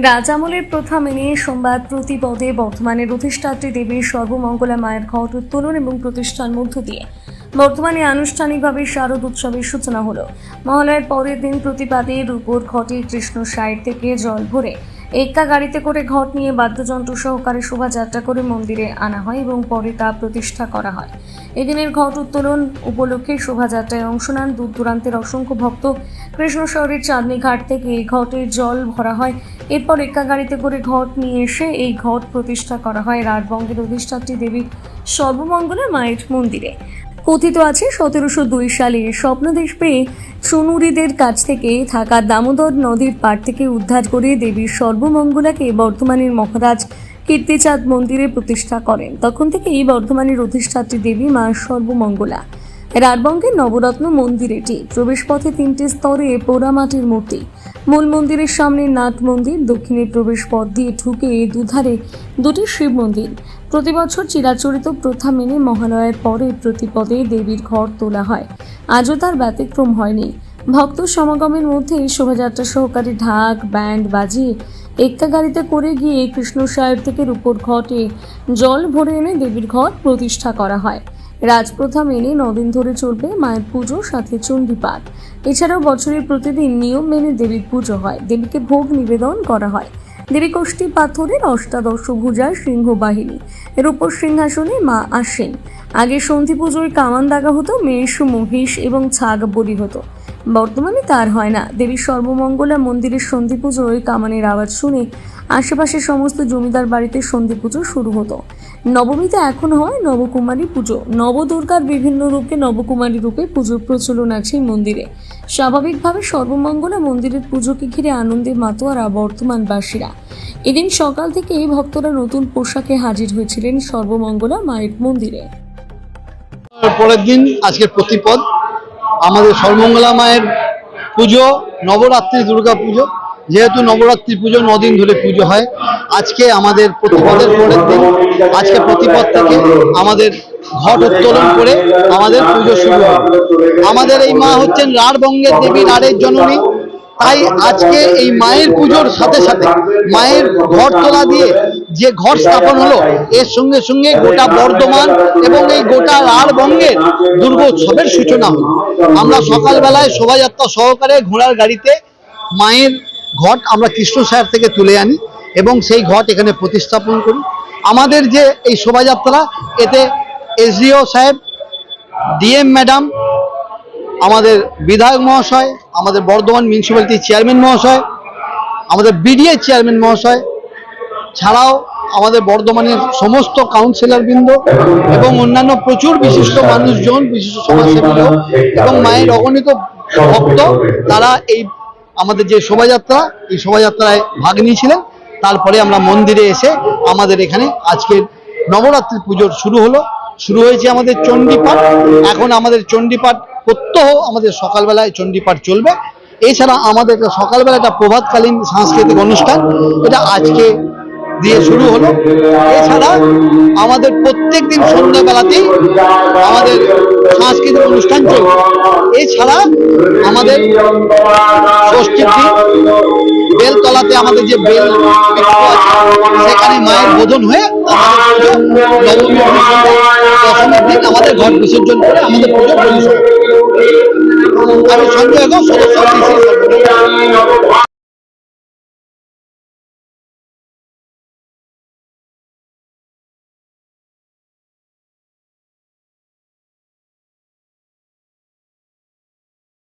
রাজামলের প্রথা মেনে সোমবার প্রতিপদে বর্ধমানের অধিষ্ঠাত্রী দেবীর সর্বমঙ্গলা মায়ের ঘট উত্তোলন এবং প্রতিষ্ঠার মধ্য দিয়ে বর্তমানে আনুষ্ঠানিকভাবে শারদ উৎসবের সূচনা হলো। মহালয়ার পরের দিন প্রতিপাদে রূপোর ঘটে কৃষ্ণ সাইড থেকে জল ভরে এক্কা গাড়িতে করে ঘট নিয়ে বাদ্যযন্ত্র সহকারে শোভাযাত্রা করে মন্দিরে আনা হয় এবং পরে তা প্রতিষ্ঠা করা হয়। এদিনের ঘট উত্তোলন উপলক্ষে শোভাযাত্রায় অংশ নেন দূর দূরান্তের অসংখ্য ভক্ত। কৃষ্ণ শহরের চাঁদনী ঘাট থেকে এই ঘটের জল ভরা হয়। এরপর এক্কা গাড়িতে করে ঘট নিয়ে এসে এই ঘট প্রতিষ্ঠা করা হয় রাজবঙ্গের অধিষ্ঠাত্রী দেবী সর্বমঙ্গলা মায়ের মন্দিরে। কথিত আছে 1702 সালে স্বপ্নদেশ পেয়ে সুনুরিদের কাছ থেকে থাকা দামোদর নদীর পাড় থেকে উদ্ধার করে দেবীর সর্বমঙ্গলাকে বর্ধমানের মহারাজ কীর্তিচাঁদ মন্দিরে প্রতিষ্ঠা করেন। তখন থেকেই বর্ধমানের অধিষ্ঠাত্রী দেবী মা সর্বমঙ্গলা। রাজবঙ্গের নবরত্ন মন্দির এটি। প্রবেশপথে 3টি স্তরে পোড়ামাটির মূর্তি। মূল মন্দিরের সামনে নাট মন্দির, দক্ষিণে প্রবেশ পথ দিয়ে ঢুকে দুধারে 2টি শিব মন্দির। প্রতি বছর চিরাচরিত প্রথা মেনে মহালয়ার পরে প্রতিপদে দেবীর ঘট তোলা হয়। আজও তার ব্যতিক্রম হয়নি। ভক্ত সমাগমের মধ্যে শোভাযাত্রা সহকারে ঢাক ব্যান্ড বাজিয়ে এক্কা গাড়িতে করে গিয়ে কৃষ্ণ সাহেব থেকে রূপোর ঘটে জল ভরে এনে দেবীর ঘট প্রতিষ্ঠা করা হয়। রাজপ্রথা মেনে 9 দিন ধরে চলবে মায়ের পুজো, সাথে চণ্ডীপাঠ। এছাড়াও বছরের প্রতিদিন নিয়ম মেনে দেবীর পুজো হয়। দেবীকে ভোগ নিবেদন করা হয়। দেবী কোষ্ঠী পাথরের অষ্টাদশভুজা সিংহ বাহিনী, এর উপর সিংহাসনে মা আসেন। আগে সন্ধি পুজোয় কামান দাগা হতো, মেষ, মহিষ এবং ছাগ বলি হতো। বর্তমানে তার হয় না। দেবী সর্বমঙ্গলা মন্দিরের সন্ধি পুজোয় কামানের আওয়াজ শুনে আশেপাশের সমস্ত জমিদার বাড়িতে সন্ধি পুজো শুরু হতো। নবমীতে এখন হয় নবকুমারী পুজো। নবদুর্গার বিভিন্ন রূপে নবকুমারী রূপে পুজোর প্রচলন আছে মন্দিরে। স্বাভাবিকভাবে সর্বমঙ্গলা মন্দিরের পুজোকে ঘিরে আনন্দে মাতোয়ারা বর্ধমানবাসীরা। এদিন সকাল থেকে ভক্তরা নতুন পোশাকে হাজির হয়েছিলেন সর্বমঙ্গলা মায়ের মন্দিরে। পরের দিন আজকে প্রতিপদ, আমাদের সর্বমঙ্গলা মায়ের পুজো, নবরাত্রি দুর্গা পুজো। যেহেতু নবরাত্রি পুজো 9 দিন ধরে পুজো হয়, আজকে আমাদের প্রতিপদের পরের দিন। আজকে প্রতিপদ থেকে আমাদের ঘট উত্তোলন করে আমাদের পুজো শুরু হয়। আমাদের এই মা হচ্ছেন রাঢ়বঙ্গের দেবী, রাঢ়ের জননী। তাই আজকে এই মায়ের পুজোর সাথে সাথে মায়ের ঘট তোলা দিয়ে যে ঘট স্থাপন হলো, এর সঙ্গে সঙ্গে গোটা বর্ধমান এবং এই গোটা রাঢ়বঙ্গের দুর্গোৎসবের সূচনা হলো। আমরা সকালবেলায় শোভাযাত্রা সহকারে ঘোড়ার গাড়িতে মায়ের ঘট আমরা কৃষ্ণসায়র থেকে তুলে আনি এবং সেই ঘট এখানে প্রতিস্থাপন করি। আমাদের যে এই শোভাযাত্রা, এতে এসডিও সাহেব, ডিএম ম্যাডাম, আমাদের বিধায়ক মহাশয়, আমাদের বর্ধমান মিউনিসিপ্যালিটির চেয়ারম্যান মহাশয়, আমাদের বিডিএ চেয়ারম্যান মহাশয়, ছাড়াও আমাদের বর্ধমানের সমস্ত কাউন্সিলরবৃন্দ এবং অন্যান্য প্রচুর বিশিষ্ট মানুষজন, বিশিষ্ট সমাজসেবী লোক এবং মায়ের অগণিত ভক্ত, তারা এই আমাদের যে শোভাযাত্রা, এই শোভাযাত্রায় ভাগ নিয়েছিলেন। তারপরে আমরা মন্দিরে এসে আমাদের এখানে আজকের নবরাত্রি পুজোর শুরু হয়েছে আমাদের চণ্ডীপাঠ। এখন আমাদের চণ্ডীপাঠ প্রত্যহ আমাদের সকালবেলায় চণ্ডীপাঠ চলবে। এছাড়া আমাদের সকালবেলা একটা প্রভাতকালীন সাংস্কৃতিক অনুষ্ঠান, এটা আজকে দিয়ে শুরু হলো। এছাড়া আমাদের প্রত্যেক দিন সন্ধ্যাবেলাতেই আমাদের সাংস্কৃতিক অনুষ্ঠান চলবে। এছাড়া আমাদের ষষ্ঠীর দিন বেলতলাতে আমাদের যে বেল সেখানে মায়ের বোধন হয়ে দশমীর দিন আমাদের ঘট বিসর্জন করে আমাদের পুজো পরিষদ। আমি সঞ্জয় ঘোষ, সদস্য।